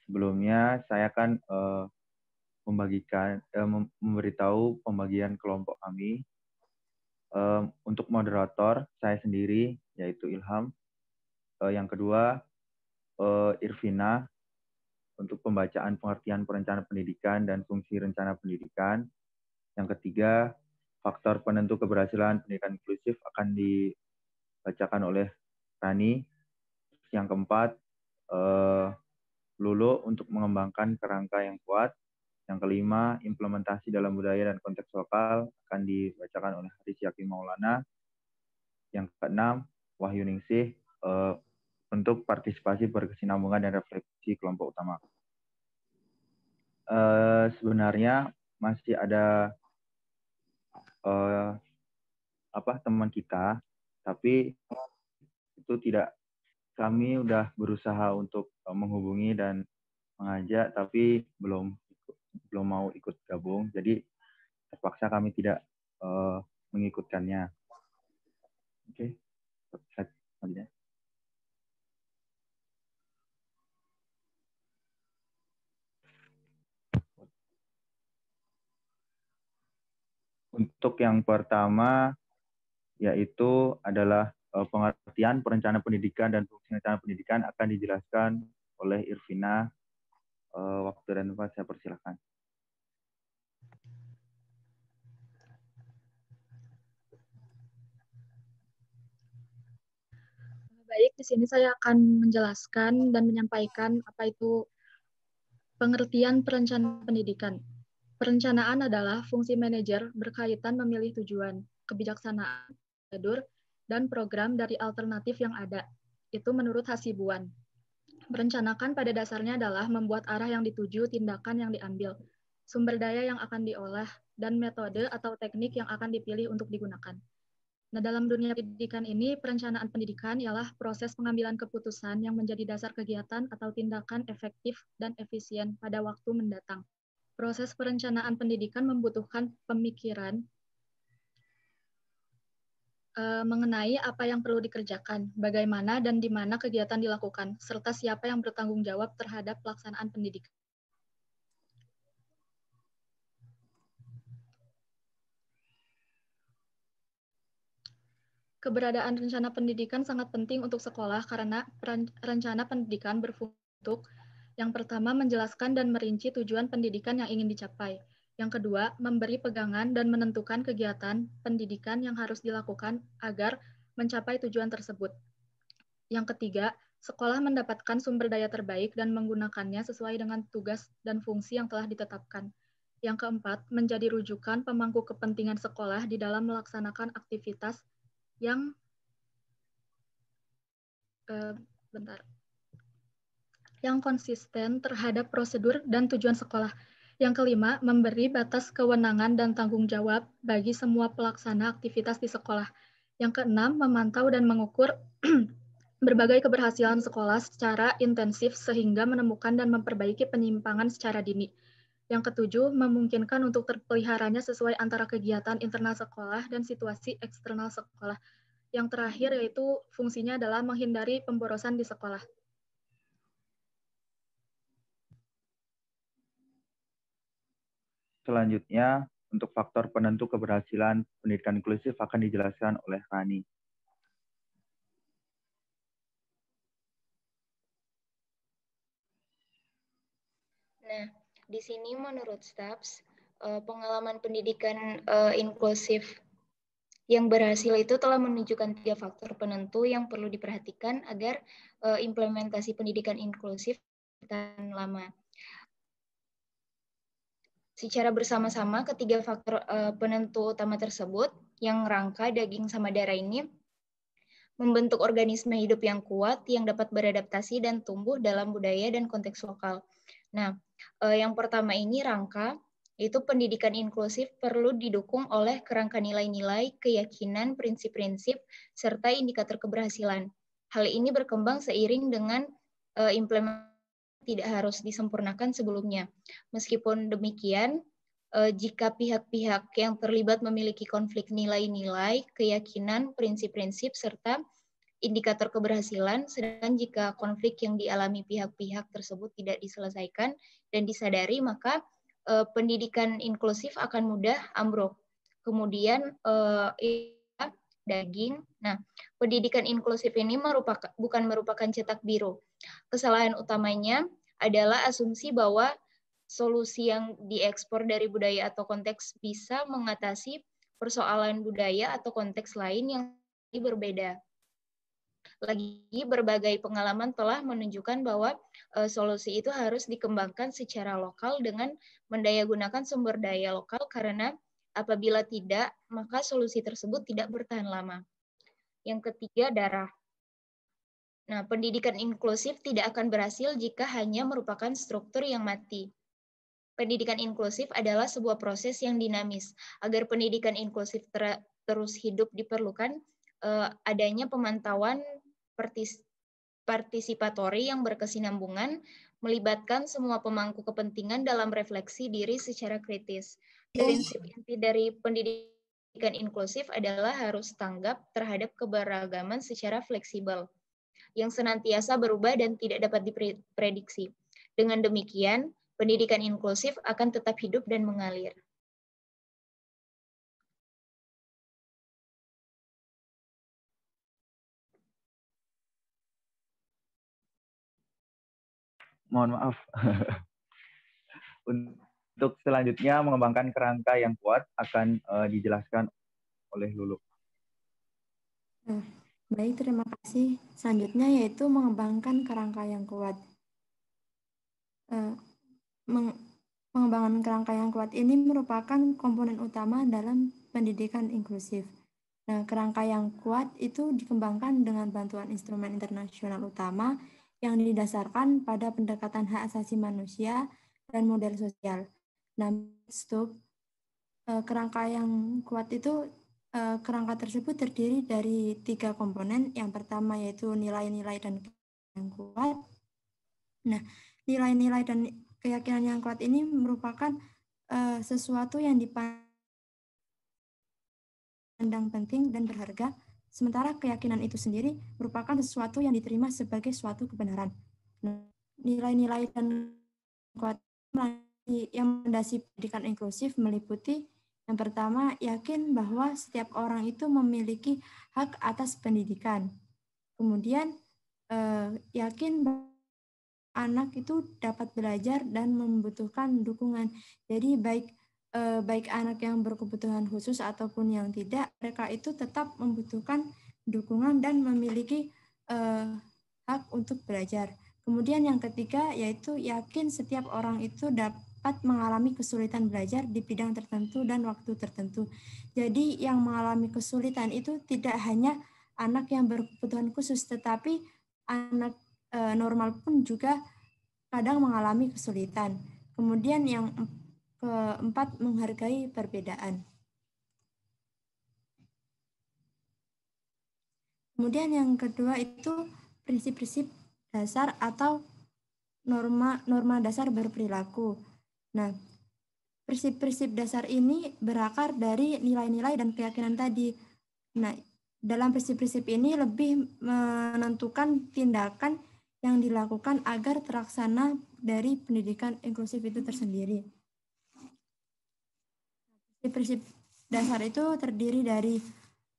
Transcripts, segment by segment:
sebelumnya saya akan memberitahu pembagian kelompok kami. Untuk moderator saya sendiri yaitu Ilham. Yang kedua Irvina untuk pembacaan pengertian perencanaan pendidikan dan fungsi rencana pendidikan. Yang ketiga faktor penentu keberhasilan pendidikan inklusif akan dibacakan oleh Rani. Yang keempat Lulu untuk mengembangkan kerangka yang kuat. Yang kelima, implementasi dalam budaya dan konteks lokal akan dibacakan oleh Haris Yakin Maulana. Yang keenam, Wahyu Ningsih untuk partisipasi berkesinambungan dan refleksi kelompok utama. Sebenarnya masih ada teman kita, tapi itu tidak. Kami udah berusaha untuk menghubungi dan mengajak, tapi belum mau ikut gabung, jadi terpaksa kami tidak mengikutkannya. Oke. Selanjutnya. Untuk yang pertama yaitu adalah pengertian perencanaan pendidikan dan fungsi rencana pendidikan akan dijelaskan oleh Irvina. Waktu dan tempat saya persilakan. Baik, di sini saya akan menjelaskan dan menyampaikan apa itu pengertian perencanaan pendidikan. Perencanaan adalah fungsi manajer berkaitan memilih tujuan, kebijaksanaan, prosedur, dan program dari alternatif yang ada. Itu menurut Hasibuan. Merencanakan pada dasarnya adalah membuat arah yang dituju, tindakan yang diambil, sumber daya yang akan diolah, dan metode atau teknik yang akan dipilih untuk digunakan. Nah, dalam dunia pendidikan ini, perencanaan pendidikan ialah proses pengambilan keputusan yang menjadi dasar kegiatan atau tindakan efektif dan efisien pada waktu mendatang. Proses perencanaan pendidikan membutuhkan pemikiran mengenai apa yang perlu dikerjakan, bagaimana dan di mana kegiatan dilakukan, serta siapa yang bertanggung jawab terhadap pelaksanaan pendidikan. Keberadaan rencana pendidikan sangat penting untuk sekolah karena rencana pendidikan berfungsi untuk yang pertama menjelaskan dan merinci tujuan pendidikan yang ingin dicapai. Yang kedua, memberi pegangan dan menentukan kegiatan pendidikan yang harus dilakukan agar mencapai tujuan tersebut. Yang ketiga, sekolah mendapatkan sumber daya terbaik dan menggunakannya sesuai dengan tugas dan fungsi yang telah ditetapkan. Yang keempat, menjadi rujukan pemangku kepentingan sekolah di dalam melaksanakan aktivitas yang yang konsisten terhadap prosedur dan tujuan sekolah. Yang kelima, memberi batas kewenangan dan tanggung jawab bagi semua pelaksana aktivitas di sekolah. Yang keenam, memantau dan mengukur berbagai keberhasilan sekolah secara intensif sehingga menemukan dan memperbaiki penyimpangan secara dini. Yang ketujuh, memungkinkan untuk terpeliharanya sesuai antara kegiatan internal sekolah dan situasi eksternal sekolah. Yang terakhir yaitu fungsinya adalah menghindari pemborosan di sekolah. Selanjutnya, untuk faktor penentu keberhasilan pendidikan inklusif akan dijelaskan oleh Rani. Nah, di sini menurut STAPS, pengalaman pendidikan inklusif yang berhasil itu telah menunjukkan 3 faktor penentu yang perlu diperhatikan agar implementasi pendidikan inklusif bertahan lama. Secara bersama-sama, ketiga faktor penentu utama tersebut, yang rangka, daging, sama darah ini, membentuk organisme hidup yang kuat, yang dapat beradaptasi dan tumbuh dalam budaya dan konteks lokal. Nah, yang pertama ini rangka, itu pendidikan inklusif perlu didukung oleh kerangka nilai-nilai, keyakinan, prinsip-prinsip, serta indikator keberhasilan. Hal ini berkembang seiring dengan implementasi tidak harus disempurnakan sebelumnya. Meskipun demikian, jika pihak-pihak yang terlibat memiliki konflik nilai-nilai, keyakinan, prinsip-prinsip, serta indikator keberhasilan, sedangkan jika konflik yang dialami pihak-pihak tersebut tidak diselesaikan dan disadari, maka pendidikan inklusif akan mudah ambruk. Kemudian daging. Nah, pendidikan inklusif ini bukan merupakan cetak biru. Kesalahan utamanya adalah asumsi bahwa solusi yang diekspor dari budaya atau konteks bisa mengatasi persoalan budaya atau konteks lain yang berbeda. Lagi, berbagai pengalaman telah menunjukkan bahwa solusi itu harus dikembangkan secara lokal dengan mendayagunakan sumber daya lokal, karena apabila tidak, maka solusi tersebut tidak bertahan lama. Yang ketiga, darah. Nah, pendidikan inklusif tidak akan berhasil jika hanya merupakan struktur yang mati. Pendidikan inklusif adalah sebuah proses yang dinamis. Agar pendidikan inklusif terus hidup, diperlukan adanya pemantauan partisipatori yang berkesinambungan, melibatkan semua pemangku kepentingan dalam refleksi diri secara kritis. Prinsip inti dari pendidikan inklusif adalah harus tanggap terhadap keberagaman secara fleksibel, yang senantiasa berubah dan tidak dapat diprediksi. Dengan demikian, pendidikan inklusif akan tetap hidup dan mengalir. Mohon maaf. Untuk selanjutnya mengembangkan kerangka yang kuat akan dijelaskan oleh Lulu. Baik, terima kasih. Selanjutnya yaitu mengembangkan kerangka yang kuat. Pengembangan kerangka yang kuat ini merupakan komponen utama dalam pendidikan inklusif. Nah, kerangka yang kuat itu dikembangkan dengan bantuan instrumen internasional utama yang didasarkan pada pendekatan hak asasi manusia dan model sosial. Nah, kerangka yang kuat itu, kerangka tersebut terdiri dari 3 komponen. Yang pertama yaitu nilai-nilai dan keyakinan yang kuat. Nah, nilai-nilai dan keyakinan yang kuat ini merupakan sesuatu yang dipandang penting dan berharga, sementara keyakinan itu sendiri merupakan sesuatu yang diterima sebagai suatu kebenaran. Nilai-nilai dan kuat yang mendasari pendidikan inklusif meliputi yang pertama, yakin bahwa setiap orang itu memiliki hak atas pendidikan. Kemudian, yakin bahwa anak itu dapat belajar dan membutuhkan dukungan. Jadi baik anak yang berkebutuhan khusus ataupun yang tidak, mereka itu tetap membutuhkan dukungan dan memiliki hak untuk belajar. Kemudian yang ketiga yaitu yakin setiap orang itu dapat mengalami kesulitan belajar di bidang tertentu dan waktu tertentu. Jadi yang mengalami kesulitan itu tidak hanya anak yang berkebutuhan khusus, tetapi anak normal pun juga kadang mengalami kesulitan. Kemudian yang keempat, menghargai perbedaan. Kemudian yang kedua itu prinsip-prinsip dasar atau norma dasar berperilaku. Nah, prinsip-prinsip dasar ini berakar dari nilai-nilai dan keyakinan tadi. Nah, dalam prinsip-prinsip ini lebih menentukan tindakan yang dilakukan agar terlaksana dari pendidikan inklusif itu tersendiri. Prinsip dasar itu terdiri dari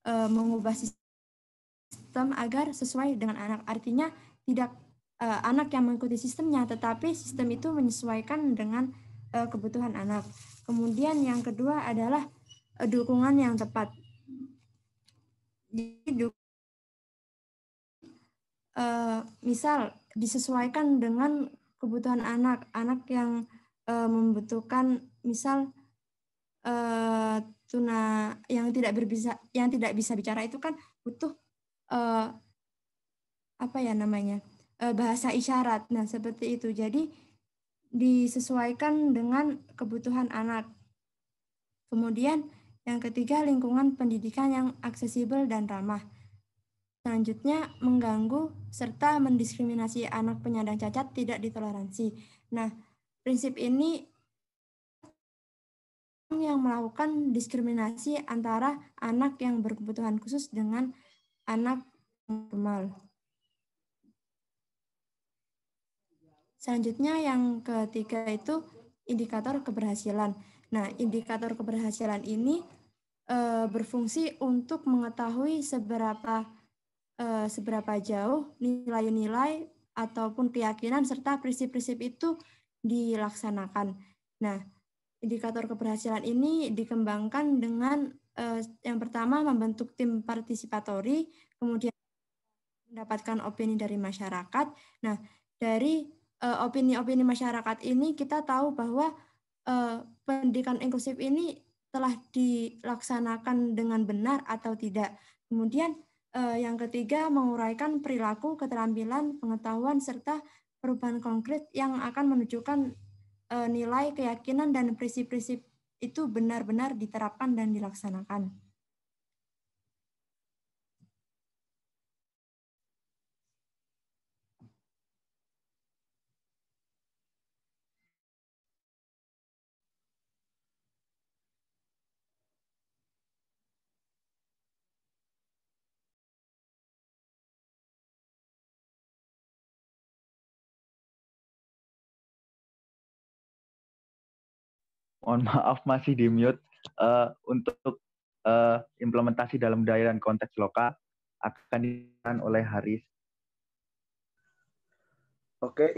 mengubah sistem agar sesuai dengan anak. Artinya tidak anak yang mengikuti sistemnya, tetapi sistem itu menyesuaikan dengan kebutuhan anak. Kemudian yang kedua adalah dukungan yang tepat. Jadi misal disesuaikan dengan kebutuhan anak yang membutuhkan misal yang tidak bisa bicara itu kan butuh bahasa isyarat. Nah, seperti itu. Jadi disesuaikan dengan kebutuhan anak. Kemudian yang ketiga, lingkungan pendidikan yang aksesibel dan ramah. Selanjutnya, mengganggu serta mendiskriminasi anak penyandang cacat tidak ditoleransi. Nah, prinsip ini yang melakukan diskriminasi antara anak yang berkebutuhan khusus dengan anak normal. Selanjutnya yang ketiga itu indikator keberhasilan. Nah, indikator keberhasilan ini berfungsi untuk mengetahui seberapa jauh nilai-nilai ataupun keyakinan serta prinsip-prinsip itu dilaksanakan. Nah, indikator keberhasilan ini dikembangkan dengan yang pertama membentuk tim partisipatori, kemudian mendapatkan opini dari masyarakat. Nah, dari opini-opini masyarakat ini kita tahu bahwa pendidikan inklusif ini telah dilaksanakan dengan benar atau tidak. Kemudian yang ketiga menguraikan perilaku, keterampilan, pengetahuan serta perubahan konkret yang akan menunjukkan nilai, keyakinan dan prinsip-prinsip itu benar-benar diterapkan dan dilaksanakan. Mohon maaf masih di mute. Untuk implementasi dalam budaya dan konteks lokal akan dilakukan oleh Haris. Oke,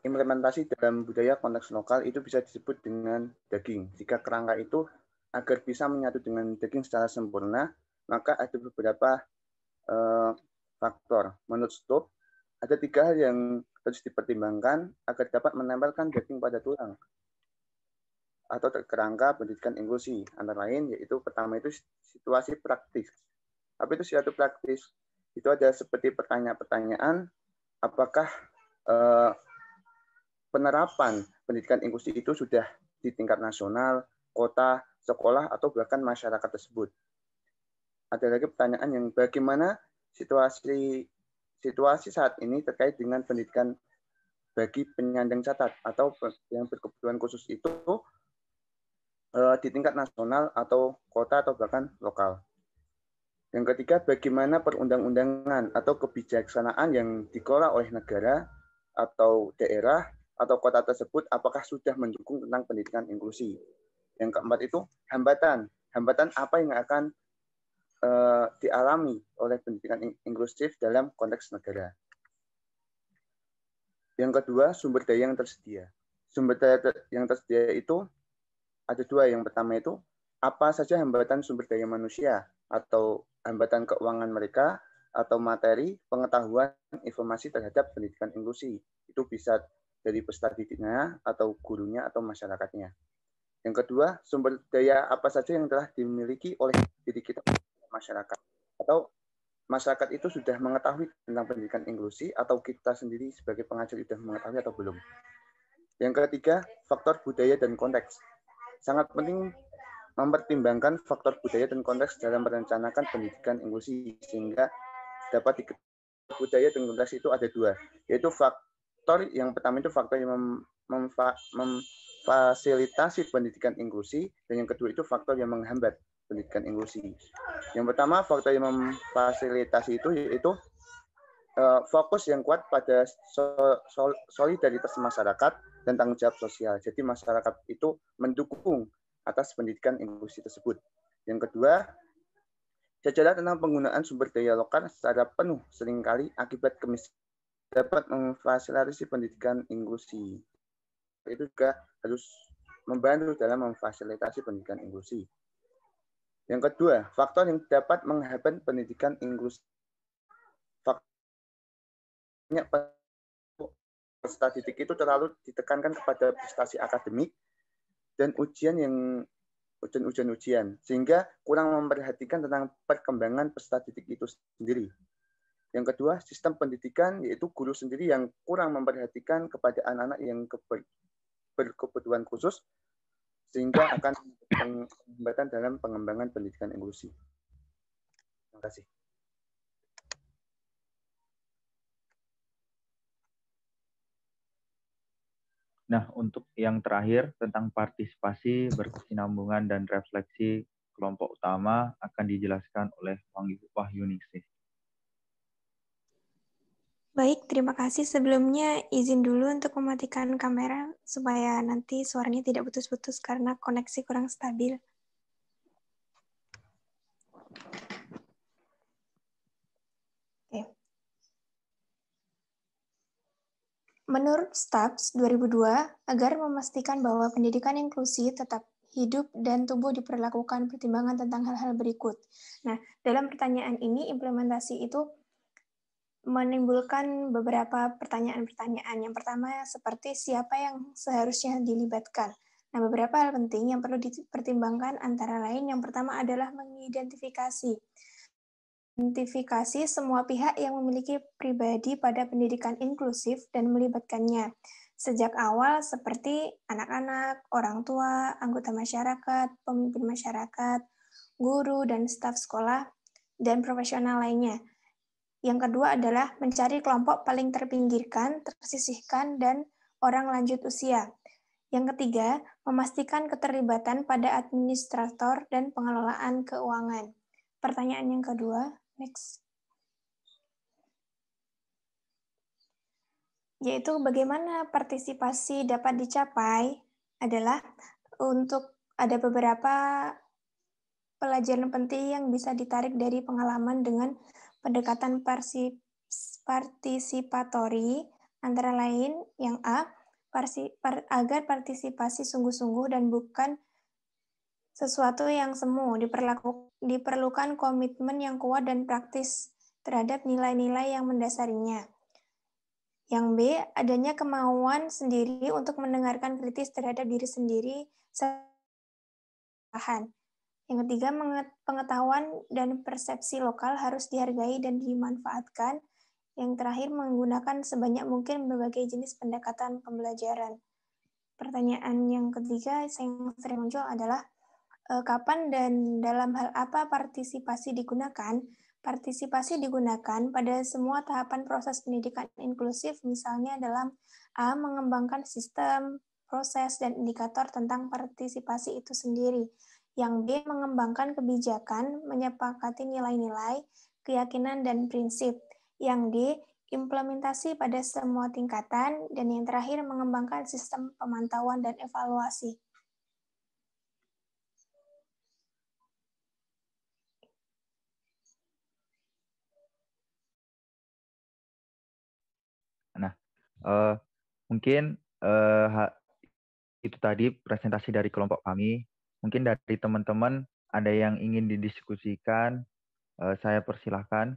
implementasi dalam budaya konteks lokal itu bisa disebut dengan daging. Jika kerangka itu agar bisa menyatu dengan daging secara sempurna, maka ada beberapa faktor. Menurut Stoop, ada 3 hal yang harus dipertimbangkan agar dapat menempelkan daging pada tulang atau kerangka pendidikan inklusi. Antara lain yaitu pertama itu situasi praktis. Apa itu situasi praktis? Itu ada seperti pertanyaan-pertanyaan, apakah penerapan pendidikan inklusi itu sudah di tingkat nasional, kota, sekolah, atau bahkan masyarakat tersebut. Ada lagi pertanyaan yang bagaimana situasi saat ini terkait dengan pendidikan bagi penyandang cacat atau yang berkebutuhan khusus itu di tingkat nasional atau kota atau bahkan lokal. Yang ketiga, bagaimana perundang-undangan atau kebijaksanaan yang dikelola oleh negara atau daerah atau kota tersebut apakah sudah mendukung tentang pendidikan inklusi. Yang keempat itu hambatan. Hambatan apa yang akan dialami oleh pendidikan inklusif dalam konteks negara. Yang kedua, sumber daya yang tersedia. Sumber daya yang tersedia itu ada 2. Yang pertama itu apa saja hambatan sumber daya manusia atau hambatan keuangan mereka atau materi, pengetahuan, informasi terhadap pendidikan inklusi. Itu bisa dari peserta didiknya atau gurunya atau masyarakatnya. Yang kedua, sumber daya apa saja yang telah dimiliki oleh diri kita masyarakat. Atau masyarakat itu sudah mengetahui tentang pendidikan inklusi atau kita sendiri sebagai pengajar sudah mengetahui atau belum. Yang ketiga, faktor budaya dan konteks. Sangat penting mempertimbangkan faktor budaya dan konteks dalam merencanakan pendidikan inklusi sehingga dapat diketahui budaya dan konteks itu ada 2, yaitu faktor yang pertama itu faktor yang memfasilitasi pendidikan inklusi dan yang kedua itu faktor yang menghambat pendidikan inklusi. Yang pertama faktor yang memfasilitasi itu yaitu fokus yang kuat pada solidaritas masyarakat dan tanggung jawab sosial. Jadi masyarakat itu mendukung atas pendidikan inklusi tersebut. Yang kedua, jajaran tentang penggunaan sumber daya lokal secara penuh seringkali akibat kemiskinan dapat memfasilitasi pendidikan inklusi. Itu juga harus membantu dalam memfasilitasi pendidikan inklusi. Yang kedua, faktor yang dapat menghambat pendidikan inklusi. Faktornya peserta didik itu terlalu ditekankan kepada prestasi akademik dan ujian sehingga kurang memperhatikan tentang perkembangan peserta didik itu sendiri. Yang kedua, sistem pendidikan yaitu guru sendiri yang kurang memperhatikan kepada anak-anak yang berkebutuhan khusus sehingga akan hambatan dalam pengembangan pendidikan inklusi. Terima kasih. Nah, untuk yang terakhir tentang partisipasi, berkesinambungan, dan refleksi kelompok utama akan dijelaskan oleh Wahyuningsih. Baik, terima kasih. Sebelumnya izin dulu untuk mematikan kamera supaya nanti suaranya tidak putus-putus karena koneksi kurang stabil. Oke. Menurut STAPS 2002, agar memastikan bahwa pendidikan inklusi tetap hidup dan tumbuh diperlakukan pertimbangan tentang hal-hal berikut. Nah, dalam pertanyaan ini implementasi itu menimbulkan beberapa pertanyaan-pertanyaan. Yang pertama, seperti siapa yang seharusnya dilibatkan. Nah, beberapa hal penting yang perlu dipertimbangkan antara lain, yang pertama adalah mengidentifikasi semua pihak yang memiliki pribadi pada pendidikan inklusif dan melibatkannya. Sejak awal seperti anak-anak, orang tua, anggota masyarakat, pemimpin masyarakat, guru, dan staf sekolah, dan profesional lainnya. Yang kedua adalah mencari kelompok paling terpinggirkan, tersisihkan, dan orang lanjut usia. Yang ketiga, memastikan keterlibatan pada administrator dan pengelolaan keuangan. Pertanyaan yang kedua, next. Yaitu bagaimana partisipasi dapat dicapai adalah untuk ada beberapa pelajaran penting yang bisa ditarik dari pengalaman dengan pendekatan partisipatori, antara lain yang A, agar partisipasi sungguh-sungguh dan bukan sesuatu yang semu, diperlukan komitmen yang kuat dan praktis terhadap nilai-nilai yang mendasarinya. Yang B, adanya kemauan sendiri untuk mendengarkan kritis terhadap diri sendiri. Yang ketiga, pengetahuan dan persepsi lokal harus dihargai dan dimanfaatkan. Yang terakhir, menggunakan sebanyak mungkin berbagai jenis pendekatan pembelajaran. Pertanyaan yang ketiga yang sering muncul adalah kapan dan dalam hal apa partisipasi digunakan? Partisipasi digunakan pada semua tahapan proses pendidikan inklusif, misalnya dalam A, mengembangkan sistem, proses, dan indikator tentang partisipasi itu sendiri. Yang B, mengembangkan kebijakan, menyepakati nilai-nilai, keyakinan, dan prinsip. Yang D, implementasi pada semua tingkatan. Dan yang terakhir, mengembangkan sistem pemantauan dan evaluasi. Nah, mungkin itu tadi presentasi dari kelompok kami. Mungkin dari teman-teman ada yang ingin didiskusikan, saya persilahkan.